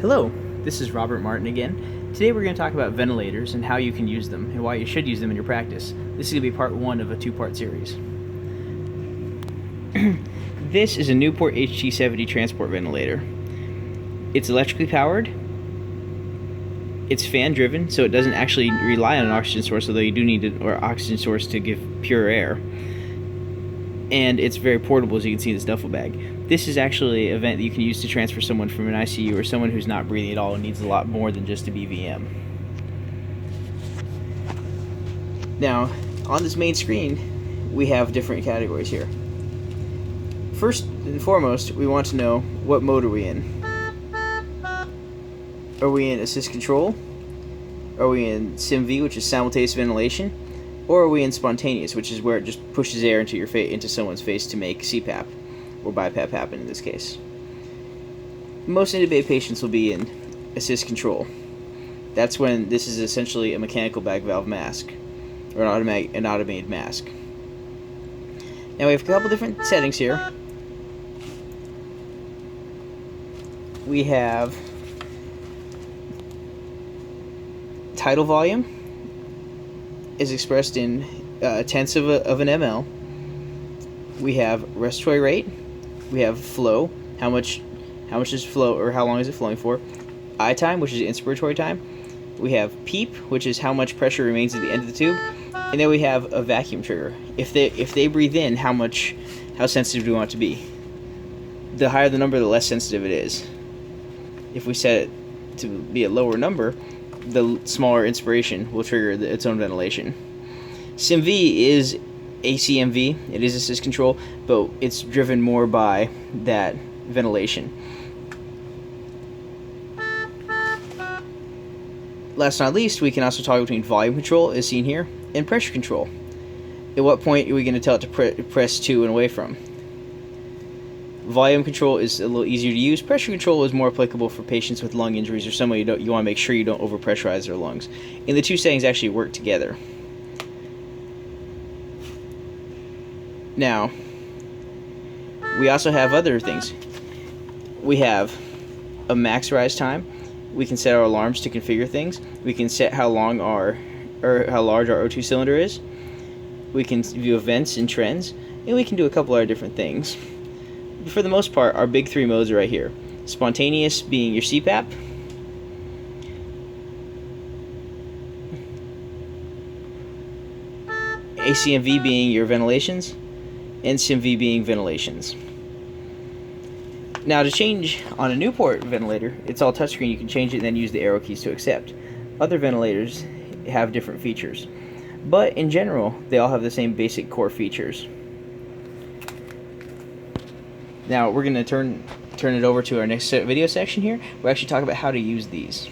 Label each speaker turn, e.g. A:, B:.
A: Hello, this is Robert Martin again. Today we're going to talk about ventilators and how you can use them and why you should use them in your practice. This is going to be part one of a two-part series. This is a Newport HT70 transport ventilator. It's electrically powered. It's fan driven, so it doesn't actually rely on an oxygen source, although you do need an oxygen source to give pure air. And it's very portable, as you can see in this duffel bag. This is actually a vent that you can use to transfer someone from an ICU or someone who's not breathing at all and needs a lot more than just a BVM. Now, on this main screen, we have different categories here. First and foremost, we want to know what mode are we in. Are we in assist control? Are we in SIMV, which is simultaneous ventilation? Or are we in spontaneous, which is where it just pushes air into your into someone's face to make CPAP or BiPAP happen in this case? Most intubated patients will be in assist control. That's when this is essentially a mechanical bag valve mask or an automated mask. Now we have a couple different settings here. We have tidal volume is expressed in tenths of an ml. We have respiratory rate. We have flow. How much is flow, or how long is it flowing for? I time, which is inspiratory time. We have PEEP, which is how much pressure remains at the end of the tube, and then we have a vacuum trigger. If they breathe in, how sensitive do we want it to be? The higher the number, the less sensitive it is. If we set it to be a lower number, the smaller inspiration will trigger its own ventilation. SIMV is ACMV. It is assist control, but it's driven more by that ventilation. Last but not least, we can also talk between volume control, as seen here, and pressure control. At what point are we going to tell it to press to and away from? Volume control is a little easier to use. Pressure control is more applicable for patients with lung injuries or someone you want to make sure you don't overpressurize their lungs. And the two settings actually work together. Now, we also have other things. We have a max rise time. We can set our alarms to configure things. We can set how large our O2 cylinder is. We can view events and trends, and we can do a couple other different things. For the most part, our big three modes are right here. Spontaneous being your CPAP. ACMV being your ventilations. And SIMV being ventilations. Now to change on a Newport ventilator, it's all touchscreen. You can change it and then use the arrow keys to accept. Other ventilators have different features. But in general, they all have the same basic core features. Now we're going to turn it over to our next video section here. We'll actually talk about how to use these.